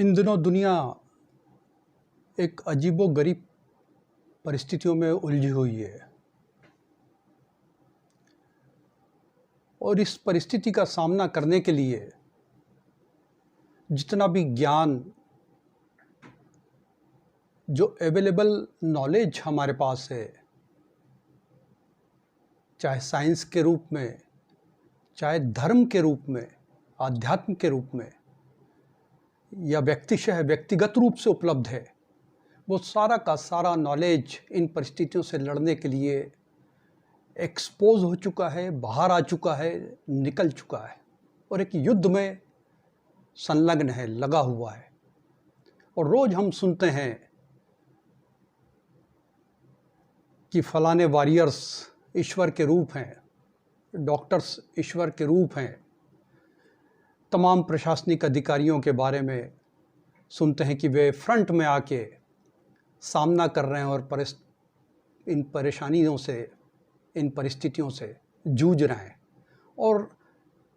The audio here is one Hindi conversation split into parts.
इन दिनों दुनिया एक अजीबो-गरीब परिस्थितियों में उलझी हुई है और इस परिस्थिति का सामना करने के लिए जितना भी ज्ञान, जो अवेलेबल नॉलेज हमारे पास है, चाहे साइंस के रूप में, चाहे धर्म के रूप में, आध्यात्म के रूप में या व्यक्तिगत रूप से उपलब्ध है, वो सारा का सारा नॉलेज इन परिस्थितियों से लड़ने के लिए एक्सपोज हो चुका है, बाहर आ चुका है, निकल चुका है और एक युद्ध में संलग्न है, लगा हुआ है। और रोज़ हम सुनते हैं कि फलाने वॉरियर्स ईश्वर के रूप हैं, डॉक्टर्स ईश्वर के रूप हैं। तमाम प्रशासनिक अधिकारियों के बारे में सुनते हैं कि वे फ्रंट में आके सामना कर रहे हैं और इन परेशानियों से, इन परिस्थितियों से जूझ रहे हैं और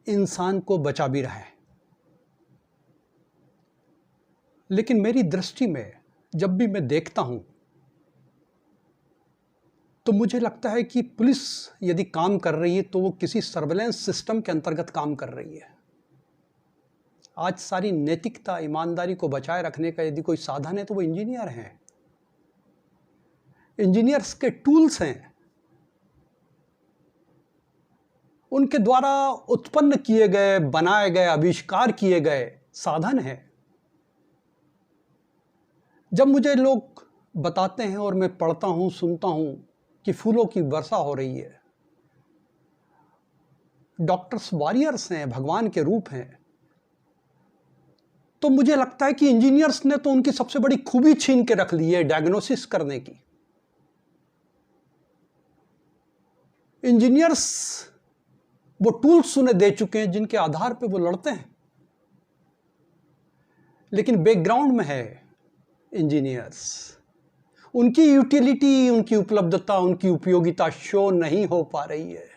इंसान को बचा भी रहे हैं। लेकिन मेरी दृष्टि में जब भी मैं देखता हूँ तो मुझे लगता है कि पुलिस यदि काम कर रही है तो वो किसी सर्वेलेंस सिस्टम के अंतर्गत काम कर रही है। आज सारी नैतिकता, ईमानदारी को बचाए रखने का यदि कोई साधन है तो वो इंजीनियर हैं। इंजीनियर्स के टूल्स हैं, उनके द्वारा उत्पन्न किए गए, बनाए गए, आविष्कार किए गए साधन हैं। जब मुझे लोग बताते हैं और मैं पढ़ता हूं, सुनता हूं कि फूलों की वर्षा हो रही है, डॉक्टर्स वॉरियर्स हैं, भगवान के रूप हैं, तो मुझे लगता है कि इंजीनियर्स ने तो उनकी सबसे बड़ी खूबी छीन के रख ली है, डायग्नोसिस करने की। इंजीनियर्स वो टूल्स उन्हें दे चुके हैं जिनके आधार पे वो लड़ते हैं। लेकिन बैकग्राउंड में है इंजीनियर्स, उनकी यूटिलिटी, उनकी उपलब्धता, उनकी उपयोगिता शो नहीं हो पा रही है।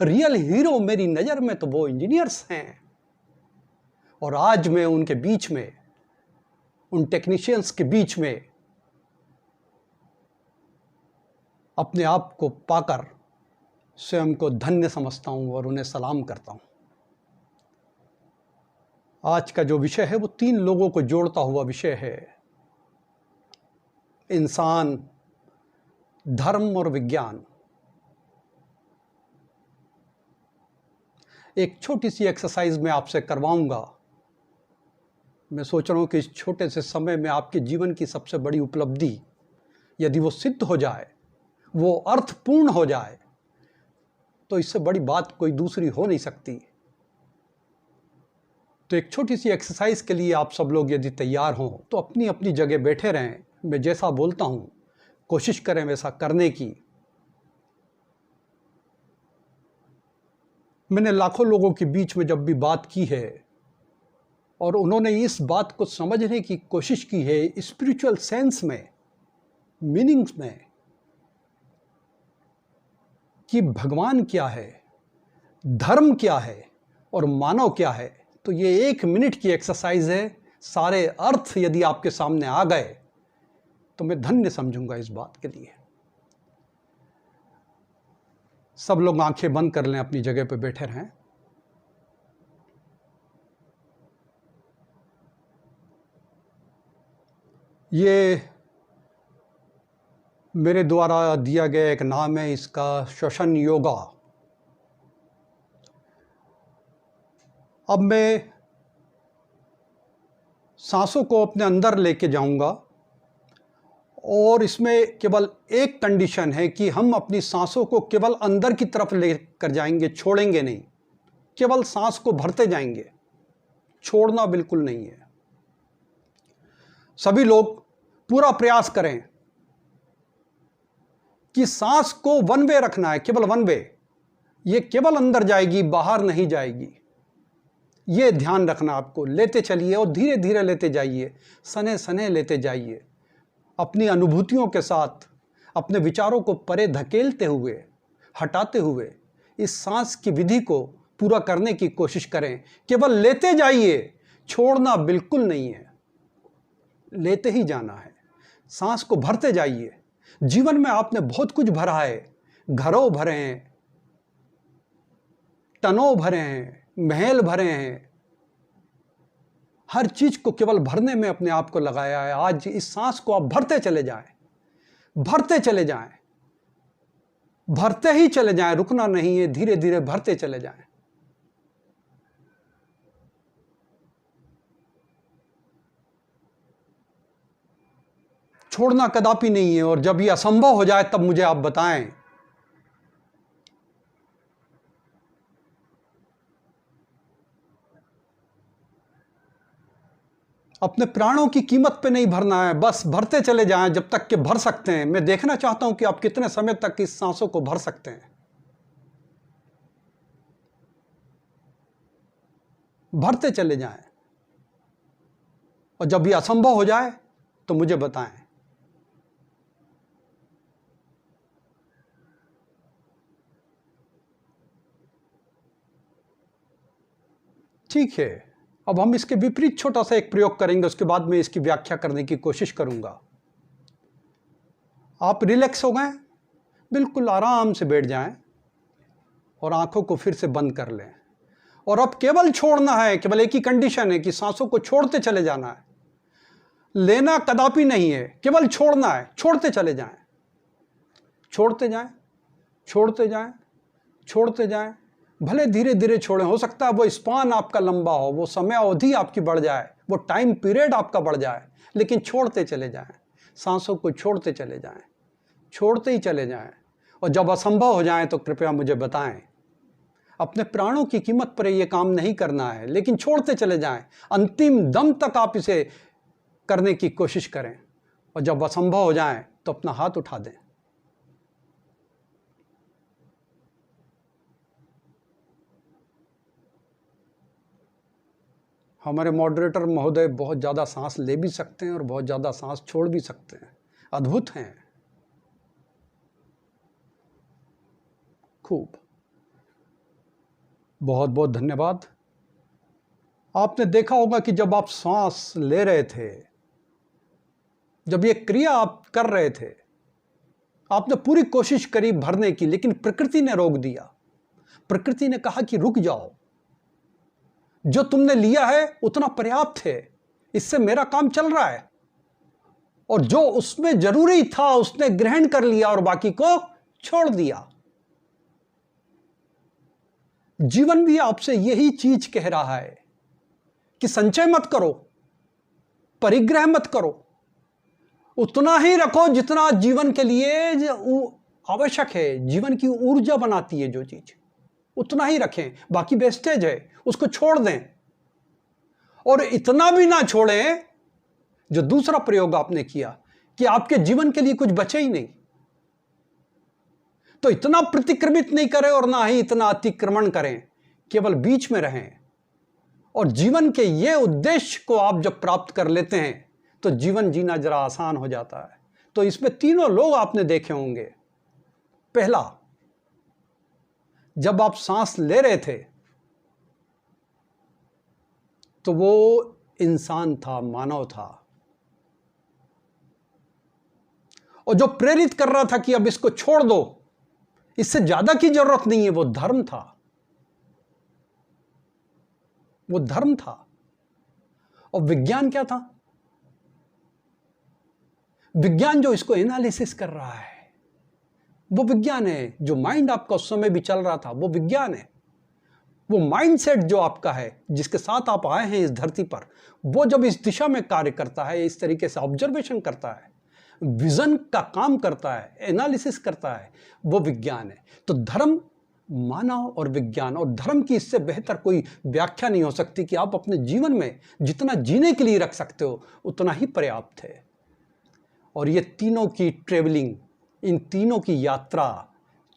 रियल हीरो मेरी नज़र में तो वो इंजीनियर्स हैं। और आज मैं उनके बीच में, उन टेक्नीशियंस के बीच में अपने आप को पाकर स्वयं को धन्य समझता हूं और उन्हें सलाम करता हूं। आज का जो विषय है वो 3 लोगों को जोड़ता हुआ विषय है, इंसान, धर्म और विज्ञान। एक छोटी सी एक्सरसाइज मैं आपसे करवाऊंगा। मैं सोच रहा हूं कि इस छोटे से समय में आपके जीवन की सबसे बड़ी उपलब्धि यदि वो सिद्ध हो जाए, वो अर्थपूर्ण हो जाए, तो इससे बड़ी बात कोई दूसरी हो नहीं सकती। तो एक छोटी सी एक्सरसाइज के लिए आप सब लोग यदि तैयार हों तो अपनी अपनी जगह बैठे रहें। मैं जैसा बोलता हूं कोशिश करें वैसा करने की। मैंने लाखों लोगों के बीच में जब भी बात की है और उन्होंने इस बात को समझने की कोशिश की है स्पिरिचुअल सेंस में, मीनिंग्स में, कि भगवान क्या है, धर्म क्या है और मानव क्या है, तो ये 1 मिनट की एक्सरसाइज है। सारे अर्थ यदि आपके सामने आ गए तो मैं धन्य समझूंगा इस बात के लिए। सब लोग आंखें बंद कर लें, अपनी जगह पे बैठे रहें। ये मेरे द्वारा दिया गया एक नाम है, इसका श्वसन योगा। अब मैं सांसों को अपने अंदर लेके जाऊंगा और इसमें केवल एक कंडीशन है कि हम अपनी सांसों को केवल अंदर की तरफ लेकर जाएंगे, छोड़ेंगे नहीं। केवल सांस को भरते जाएंगे, छोड़ना बिल्कुल नहीं है। सभी लोग पूरा प्रयास करें कि सांस को वन वे रखना है, केवल वन वे। ये केवल अंदर जाएगी, बाहर नहीं जाएगी। ये ध्यान रखना आपको। लेते चलिए और धीरे धीरे लेते जाइए, सने सने लेते जाइए। अपनी अनुभूतियों के साथ अपने विचारों को परे धकेलते हुए, हटाते हुए इस सांस की विधि को पूरा करने की कोशिश करें। केवल लेते जाइए, छोड़ना बिल्कुल नहीं है। लेते ही जाना है, सांस को भरते जाइए। जीवन में आपने बहुत कुछ भरा है, घरों भरे हैं, टनों भरे हैं, महल भरे हैं, हर चीज को केवल भरने में अपने आप को लगाया है। आज इस सांस को आप भरते चले जाएं, भरते चले जाएं, भरते ही चले जाएं, रुकना नहीं है, धीरे धीरे भरते चले जाएं। छोड़ना कदापि नहीं है, और जब यह असंभव हो जाए तब मुझे आप बताएं। अपने प्राणों की कीमत पे नहीं भरना है, बस भरते चले जाएं जब तक कि भर सकते हैं। मैं देखना चाहता हूं कि आप कितने समय तक इस सांसों को भर सकते हैं। भरते चले जाएं, और जब ये असंभव हो जाए तो मुझे बताएं। ठीक है, अब हम इसके विपरीत छोटा सा एक प्रयोग करेंगे, उसके बाद मैं इसकी व्याख्या करने की कोशिश करूंगा। आप रिलैक्स हो गए, बिल्कुल आराम से बैठ जाएं और आंखों को फिर से बंद कर लें। और अब केवल छोड़ना है, केवल एक ही कंडीशन है कि सांसों को छोड़ते चले जाना है, लेना कदापि नहीं है, केवल छोड़ना है। छोड़ते चले जाएं, छोड़ते जाएं, छोड़ते जाएं, छोड़ते जाएं। भले धीरे धीरे छोड़ें, हो सकता है वो स्पान आपका लंबा हो, वो समय अवधि आपकी बढ़ जाए, वो टाइम पीरियड आपका बढ़ जाए, लेकिन छोड़ते चले जाएं। सांसों को छोड़ते चले जाएं, छोड़ते ही चले जाएं। और जब असंभव हो जाए तो कृपया मुझे बताएं। अपने प्राणों की कीमत पर यह काम नहीं करना है, लेकिन छोड़ते चले जाएं। अंतिम दम तक आप इसे करने की कोशिश करें, और जब असंभव हो जाए तो अपना हाथ उठा दें। हमारे मॉडरेटर महोदय बहुत ज़्यादा सांस ले भी सकते हैं और बहुत ज़्यादा सांस छोड़ भी सकते हैं, अद्भुत हैं। खूब, बहुत बहुत धन्यवाद। आपने देखा होगा कि जब आप सांस ले रहे थे, जब ये क्रिया आप कर रहे थे, आपने पूरी कोशिश करी भरने की, लेकिन प्रकृति ने रोक दिया। प्रकृति ने कहा कि रुक जाओ, जो तुमने लिया है उतना पर्याप्त है, इससे मेरा काम चल रहा है। और जो उसमें जरूरी था उसने ग्रहण कर लिया और बाकी को छोड़ दिया। जीवन भी आपसे यही चीज कह रहा है कि संचय मत करो, परिग्रह मत करो, उतना ही रखो जितना जीवन के लिए आवश्यक है, जीवन की ऊर्जा बनाती है जो चीज, उतना ही रखें। बाकी वेस्टेज है, उसको छोड़ दें। और इतना भी ना छोड़ें जो दूसरा प्रयोग आपने किया कि आपके जीवन के लिए कुछ बचे ही नहीं। तो इतना प्रतिक्रमित नहीं करें और ना ही इतना अतिक्रमण करें, केवल बीच में रहें। और जीवन के ये उद्देश्य को आप जब प्राप्त कर लेते हैं तो जीवन जीना जरा आसान हो जाता है। तो इसमें तीनों लोग आपने देखे होंगे। पहला, जब आप सांस ले रहे थे तो वो इंसान था, मानव था, और जो प्रेरित कर रहा था कि अब इसको छोड़ दो, इससे ज्यादा की जरूरत नहीं है, वो धर्म था। वो धर्म था। और विज्ञान क्या था? विज्ञान जो इसको एनालिसिस कर रहा है वो विज्ञान है। जो माइंड आपका उस समय भी चल रहा था वो विज्ञान है। वो माइंडसेट जो आपका है, जिसके साथ आप आए हैं इस धरती पर, वो जब इस दिशा में कार्य करता है, इस तरीके से ऑब्जर्वेशन करता है, विजन का काम करता है, एनालिसिस करता है, वो विज्ञान है। तो धर्म, मानव और विज्ञान, और धर्म की इससे बेहतर कोई व्याख्या नहीं हो सकती कि आप अपने जीवन में जितना जीने के लिए रख सकते हो उतना ही पर्याप्त है। और ये तीनों की ट्रेवलिंग, इन तीनों की यात्रा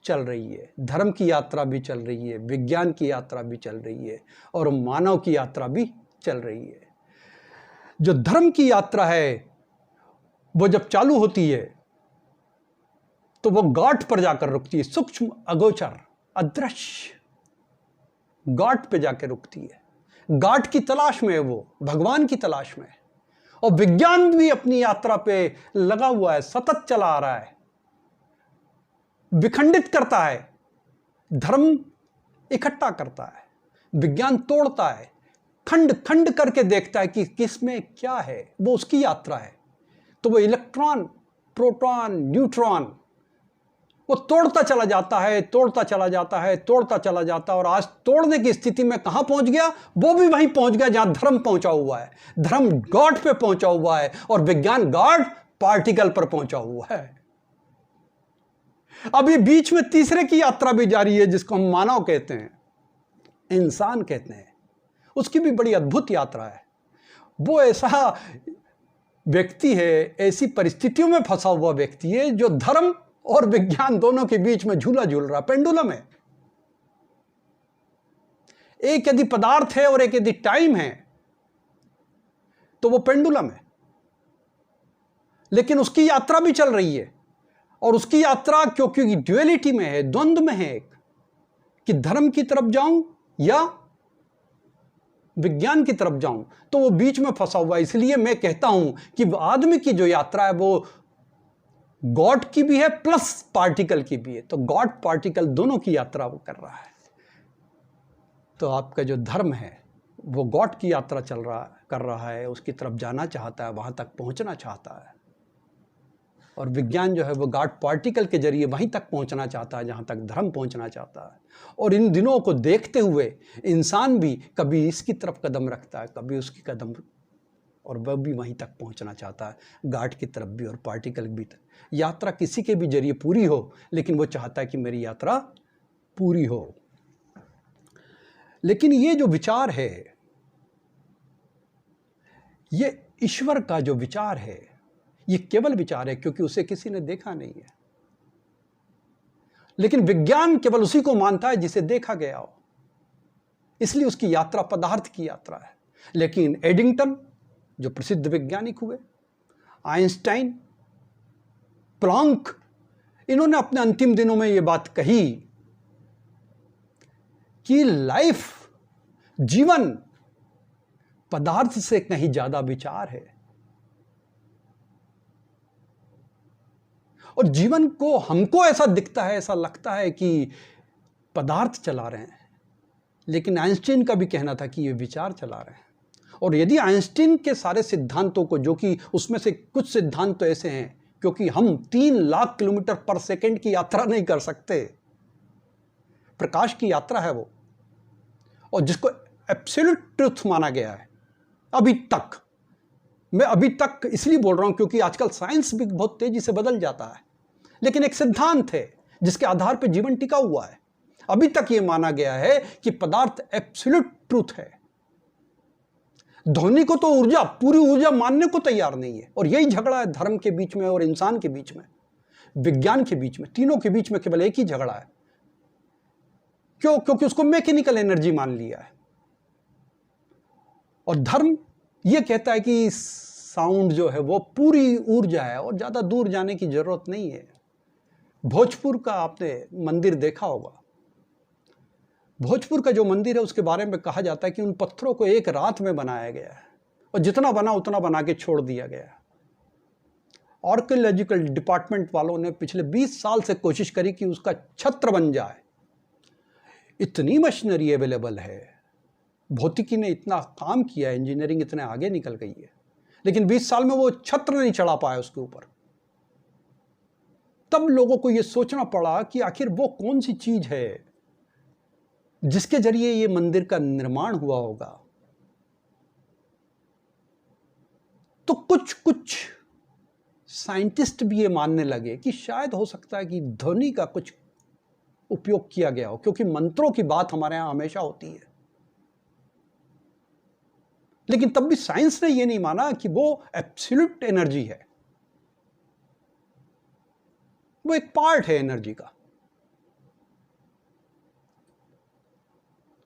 चल रही है। धर्म की यात्रा भी चल रही है, विज्ञान की यात्रा भी चल रही है, और मानव की यात्रा भी चल रही है। जो धर्म की यात्रा है वो जब चालू होती है तो वो गांठ पर जाकर रुकती है, सूक्ष्म, अगोचर, अदृश्य गांठ पे जाकर रुकती है। गांठ की तलाश में है, वो भगवान की तलाश में है। और विज्ञान भी अपनी यात्रा पे लगा हुआ है, सतत चला आ रहा है, विखंडित करता है, धर्म इकट्ठा करता है, विज्ञान तोड़ता है, खंड खंड करके देखता है कि किसमें क्या है, वो उसकी यात्रा है। तो वो इलेक्ट्रॉन, प्रोटॉन, न्यूट्रॉन, वो तोड़ता चला जाता है, तोड़ता चला जाता है, तोड़ता चला जाता है, और आज तोड़ने की स्थिति में कहां पहुंच गया? वो भी वहीं पहुंच गया जहां धर्म पहुंचा हुआ है। धर्म गॉड पे पहुंचा हुआ है और विज्ञान गॉड पार्टिकल पर पहुंचा हुआ है। अभी बीच में तीसरे की यात्रा भी जारी है, जिसको हम मानव कहते हैं, इंसान कहते हैं। उसकी भी बड़ी अद्भुत यात्रा है। वो ऐसा व्यक्ति है, ऐसी परिस्थितियों में फंसा हुआ व्यक्ति है जो धर्म और विज्ञान दोनों के बीच में झूला झूल रहा, पेंडुलम है। एक यदि पदार्थ है और एक यदि टाइम है तो वो पेंडुलम है, लेकिन उसकी यात्रा भी चल रही है। और उसकी यात्रा क्योंकि ड्युअलिटी में है, द्वंद्व में है, एक कि धर्म की तरफ जाऊं या विज्ञान की तरफ जाऊं, तो वो बीच में फंसा हुआ है। इसलिए मैं कहता हूं कि आदमी की जो यात्रा है वो गॉड की भी है प्लस पार्टिकल की भी है। तो गॉड पार्टिकल दोनों की यात्रा वो कर रहा है। तो आपका जो धर्म है वो गॉड की यात्रा कर रहा है, उसकी तरफ जाना चाहता है, वहां तक पहुंचना चाहता है। और विज्ञान जो है वो गॉड पार्टिकल के जरिए वहीं तक पहुंचना चाहता है जहां तक धर्म पहुंचना चाहता है। और इन दिनों को देखते हुए इंसान भी कभी इसकी तरफ कदम रखता है, कभी उसकी कदम, और वह भी वहीं तक पहुंचना चाहता है, गॉड की तरफ भी और पार्टिकल भी तक। यात्रा किसी के भी जरिए पूरी हो, लेकिन वो चाहता है कि मेरी यात्रा पूरी हो। लेकिन ये जो विचार है, ये ईश्वर का जो विचार है, ये केवल विचार है, क्योंकि उसे किसी ने देखा नहीं है। लेकिन विज्ञान केवल उसी को मानता है जिसे देखा गया हो, इसलिए उसकी यात्रा पदार्थ की यात्रा है। लेकिन एडिंगटन जो प्रसिद्ध वैज्ञानिक हुए, आइंस्टाइन, प्लैंक, इन्होंने अपने अंतिम दिनों में यह बात कही कि लाइफ, जीवन पदार्थ से कहीं ज्यादा विचार है। और जीवन को हमको ऐसा दिखता है, ऐसा लगता है कि पदार्थ चला रहे हैं, लेकिन आइंस्टीन का भी कहना था कि ये विचार चला रहे हैं। और यदि आइंस्टीन के सारे सिद्धांतों को, जो कि उसमें से कुछ सिद्धांत तो ऐसे हैं, क्योंकि हम 3 लाख किलोमीटर पर सेकंड की यात्रा नहीं कर सकते, प्रकाश की यात्रा है वो, और जिसको एब्सोल्यूट ट्रुथ माना गया है अभी तक। मैं अभी तक इसलिए बोल रहा हूं क्योंकि आजकल साइंस भी बहुत तेजी से बदल जाता है, लेकिन एक सिद्धांत है जिसके आधार पर जीवन टिका हुआ है। अभी तक यह माना गया है कि पदार्थ एब्सोल्यूट ट्रुथ है। ध्वनि को तो ऊर्जा, पूरी ऊर्जा मानने को तैयार नहीं है। और यही झगड़ा है धर्म के बीच में और इंसान के बीच में, विज्ञान के बीच में, तीनों के बीच में केवल एक ही झगड़ा है। क्यों? क्योंकि उसको मैकेनिकल एनर्जी मान लिया है। और धर्म यह कहता है कि साउंड जो है वो पूरी ऊर्जा है और ज्यादा दूर जाने की जरूरत नहीं है। भोजपुर का आपने मंदिर देखा होगा। भोजपुर का जो मंदिर है उसके बारे में कहा जाता है कि उन पत्थरों को एक रात में बनाया गया है और जितना बना उतना बना के छोड़ दिया गया। आर्कियोलॉजिकल डिपार्टमेंट वालों ने पिछले 20 साल से कोशिश करी कि उसका छत्र बन जाए। इतनी मशीनरी अवेलेबल है, भौतिकी ने इतना काम किया, इंजीनियरिंग इतने आगे निकल गई है, लेकिन 20 साल में वो छत्र नहीं चढ़ा पाया उसके ऊपर। तब लोगों को यह सोचना पड़ा कि आखिर वो कौन सी चीज है जिसके जरिए ये मंदिर का निर्माण हुआ होगा। तो कुछ साइंटिस्ट भी ये मानने लगे कि शायद हो सकता है कि ध्वनि का कुछ उपयोग किया गया हो, क्योंकि मंत्रों की बात हमारे यहां हमेशा होती है। लेकिन तब भी साइंस ने यह नहीं माना कि वो एब्सोल्यूट एनर्जी है, वो एक पार्ट है एनर्जी का।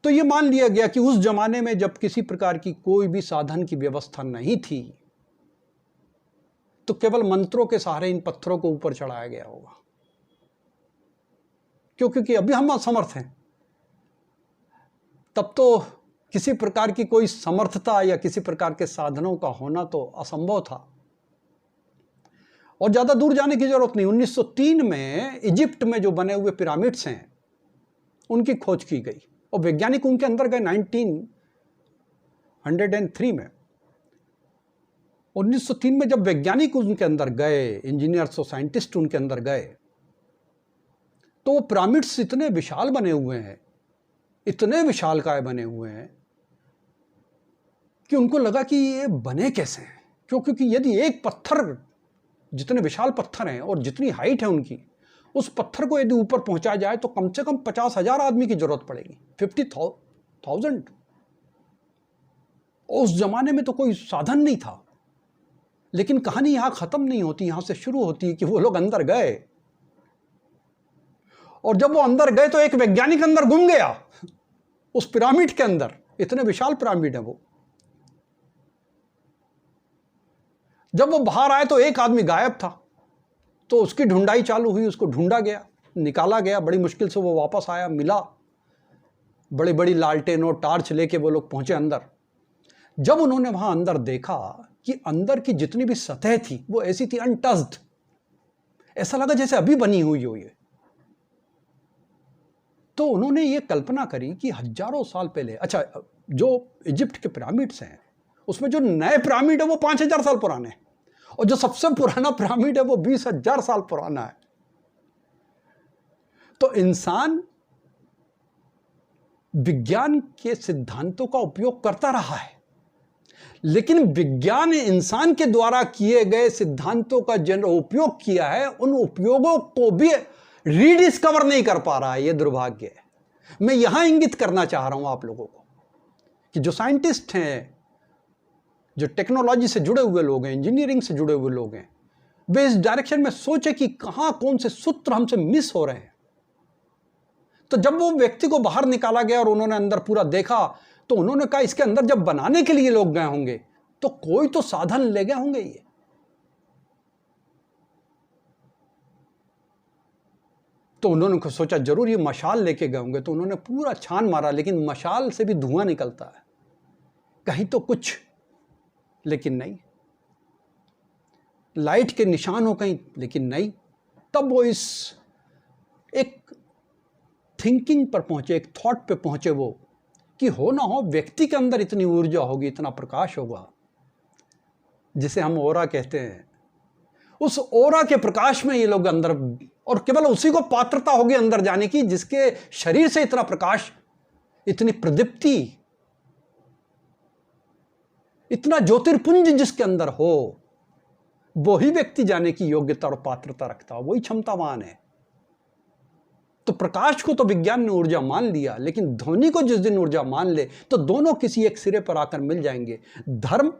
तो यह मान लिया गया कि उस जमाने में जब किसी प्रकार की कोई भी साधन की व्यवस्था नहीं थी, तो केवल मंत्रों के सहारे इन पत्थरों को ऊपर चढ़ाया गया होगा। क्योंकि अभी हम असमर्थ हैं। तब तो किसी प्रकार की कोई समर्थता या किसी प्रकार के साधनों का होना तो असंभव था। और ज़्यादा दूर जाने की जरूरत नहीं, 1903 में इजिप्ट में जो बने हुए पिरामिड्स हैं उनकी खोज की गई और वैज्ञानिक उनके अंदर गए 1903 में। 1903 में जब वैज्ञानिक उनके अंदर गए, इंजीनियर्स और साइंटिस्ट उनके अंदर गए, तो वो पिरामिड्स इतने विशाल बने हुए हैं, इतने विशालकाय बने हुए हैं कि उनको लगा कि ये बने कैसे हैं। क्योंकि यदि एक पत्थर, जितने विशाल पत्थर हैं और जितनी हाइट है उनकी, उस पत्थर को यदि ऊपर पहुंचाया जाए तो कम से कम 50,000 आदमी की जरूरत पड़ेगी, 50,000। उस जमाने में तो कोई साधन नहीं था। लेकिन कहानी यहां खत्म नहीं होती, यहां से शुरू होती है कि वो लोग अंदर गए, और जब वो अंदर गए तो एक वैज्ञानिक अंदर गुम गया उस पिरामिड के अंदर। इतने विशाल पिरामिड है वो। जब वो बाहर आए तो एक आदमी गायब था, तो उसकी ढूंढाई चालू हुई, उसको ढूंढा गया, निकाला गया, बड़ी मुश्किल से वो वापस आया, मिला। बड़ी बड़ी लालटेन और टार्च लेके वो लोग पहुंचे अंदर। जब उन्होंने वहां अंदर देखा कि अंदर की जितनी भी सतह थी वो ऐसी थी अनटच्ड, ऐसा लगा जैसे अभी बनी हुई हो ये। तो उन्होंने ये कल्पना करी कि हजारों साल पहले, अच्छा, जो इजिप्ट के पिरामिड्स हैं उसमें जो नए पिरामिड है वो 5,000 साल पुराने हैं, और जो सबसे पुराना पिरामिड है वो 20,000 साल पुराना है। तो इंसान विज्ञान के सिद्धांतों का उपयोग करता रहा है, लेकिन विज्ञान इंसान के द्वारा किए गए सिद्धांतों का जिन उपयोग किया है उन उपयोगों को भी रीडिस्कवर नहीं कर पा रहा है। यह दुर्भाग्य है। मैं यहां इंगित करना चाह रहा हूं आप लोगों को कि जो साइंटिस्ट हैं, जो टेक्नोलॉजी से जुड़े हुए लोग हैं, इंजीनियरिंग से जुड़े हुए लोग हैं, वे इस डायरेक्शन में सोचे कि कहां कौन से सूत्र हमसे मिस हो रहे हैं। तो जब वो व्यक्ति को बाहर निकाला गया और उन्होंने अंदर पूरा देखा, तो उन्होंने कहा इसके अंदर जब बनाने के लिए लोग गए होंगे तो कोई तो साधन ले गए होंगे ये। तो उन्होंने सोचा जरूर ये मशाल लेके गए होंगे, तो उन्होंने पूरा छान मारा, लेकिन मशाल से भी धुआं निकलता है, कहीं तो कुछ, लेकिन नहीं। लाइट के निशान हो कहीं, लेकिन नहीं। तब वो इस एक थिंकिंग पर पहुंचे, एक थॉट पे पहुंचे वो, कि हो ना हो व्यक्ति के अंदर इतनी ऊर्जा होगी, इतना प्रकाश होगा, जिसे हम ओरा कहते हैं। उस ओरा के प्रकाश में ये लोग अंदर, और केवल उसी को पात्रता होगी अंदर जाने की जिसके शरीर से इतना प्रकाश, इतनी प्रदीप्ति, इतना ज्योतिर्पुंज जिसके अंदर हो, वही व्यक्ति जाने की योग्यता और पात्रता रखता हो, वही क्षमतावान है। तो प्रकाश को तो विज्ञान ने ऊर्जा मान लिया, लेकिन ध्वनि को जिस दिन ऊर्जा मान ले तो दोनों किसी एक सिरे पर आकर मिल जाएंगे, धर्म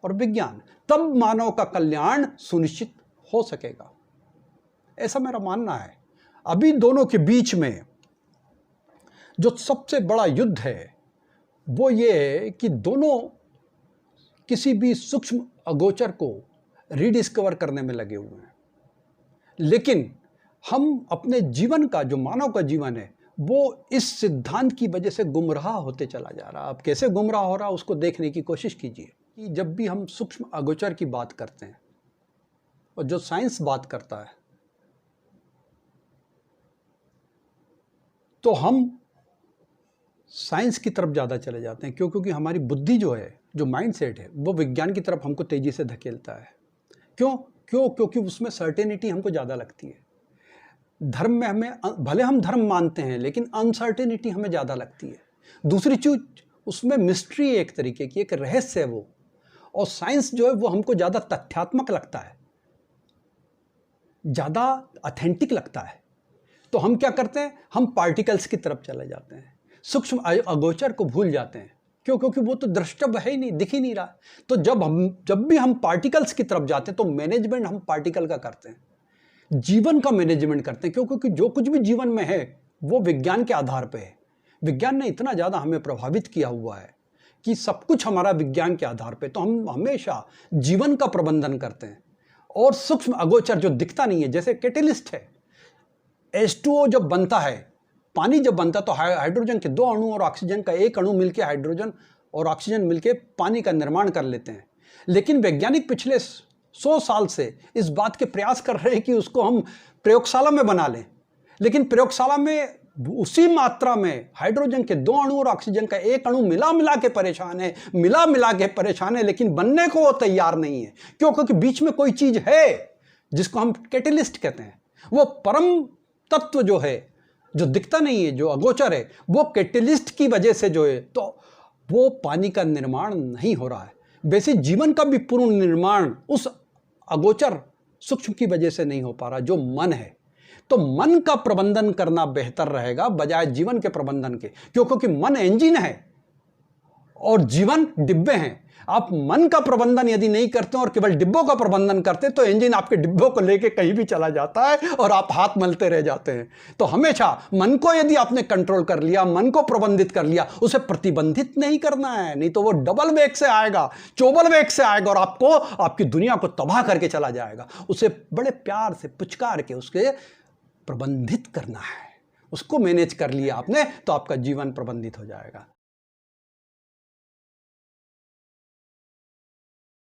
और विज्ञान। तब मानव का कल्याण सुनिश्चित हो सकेगा, ऐसा मेरा मानना है। अभी दोनों के बीच में जो सबसे बड़ा युद्ध है वो ये है कि दोनों किसी भी सूक्ष्म अगोचर को रीडिस्कवर करने में लगे हुए हैं, लेकिन हम अपने जीवन का, जो मानव का जीवन है, वो इस सिद्धांत की वजह से गुमराह होते चला जा रहा है। अब कैसे गुमराह हो रहा है उसको देखने की कोशिश कीजिए कि जब भी हम सूक्ष्म अगोचर की बात करते हैं और जो साइंस बात करता है, तो हम साइंस की तरफ ज़्यादा चले जाते हैं, क्योंकि हमारी बुद्धि जो है, जो माइंडसेट है, वो विज्ञान की तरफ हमको तेज़ी से धकेलता है। क्योंकि उसमें सर्टेनिटी हमको ज़्यादा लगती है। धर्म में हमें, भले हम धर्म मानते हैं, लेकिन अनसर्टेनिटी हमें ज़्यादा लगती है। दूसरी चीज़, उसमें मिस्ट्री एक तरीके की, एक रहस्य है वो। और साइंस जो है वो हमको ज़्यादा तथ्यात्मक लगता है, ज़्यादा ऑथेंटिक लगता है। तो हम क्या करते हैं, हम पार्टिकल्स की तरफ चले जाते हैं, सूक्ष्म अगोचर को भूल जाते हैं। क्योंकि वो तो द्रष्टव्य है ही नहीं, दिख ही नहीं रहा। तो जब भी हम पार्टिकल्स की तरफ जाते हैं तो मैनेजमेंट हम पार्टिकल का करते हैं, जीवन का मैनेजमेंट करते हैं। क्योंकि जो कुछ भी जीवन में है वो विज्ञान के आधार पे है। विज्ञान ने इतना ज़्यादा हमें प्रभावित किया हुआ है कि सब कुछ हमारा विज्ञान के आधार पे, तो हम हमेशा जीवन का प्रबंधन करते हैं। और सूक्ष्म अगोचर जो दिखता नहीं है, जैसे कैटेलिस्ट है, H2O जब बनता है पानी जब बनता तो हाइड्रोजन के 2 अणु और ऑक्सीजन का 1 अणु मिलकर हाइड्रोजन और ऑक्सीजन मिलकर पानी का निर्माण कर लेते हैं। लेकिन वैज्ञानिक पिछले 100 साल से इस बात के प्रयास कर रहे हैं कि उसको हम प्रयोगशाला में बना लें, लेकिन प्रयोगशाला में उसी मात्रा में हाइड्रोजन के 2 अणु और ऑक्सीजन का 1 अणु मिला के परेशान है, लेकिन बनने को वो तैयार नहीं है। क्यों? क्योंकि बीच में कोई चीज है जिसको हम कैटेलिस्ट कहते हैं। वो परम तत्व जो है, जो दिखता नहीं है, जो अगोचर है, वो कैटेलिस्ट की वजह से जो है, तो वो पानी का निर्माण नहीं हो रहा है। वैसे जीवन का भी पूर्ण निर्माण उस अगोचर सूक्ष्म की वजह से नहीं हो पा रहा, जो मन है। तो मन का प्रबंधन करना बेहतर रहेगा बजाय जीवन के प्रबंधन के। क्यों? क्योंकि मन इंजन है और जीवन डिब्बे हैं। आप मन का प्रबंधन यदि नहीं करते और केवल डिब्बों का प्रबंधन करते तो इंजन आपके डिब्बों को लेके कहीं भी चला जाता है और आप हाथ मलते रह जाते हैं। तो हमेशा मन को यदि आपने कंट्रोल कर लिया, मन को प्रबंधित कर लिया, उसे प्रतिबंधित नहीं करना है, नहीं तो वो डबल वेग से आएगा, चौबल वेग से आएगा और आपको, आपकी दुनिया को तबाह करके चला जाएगा। उसे बड़े प्यार से पुचकार के उसके प्रबंधित करना है। उसको मैनेज कर लिया आपने तो आपका जीवन प्रबंधित हो जाएगा।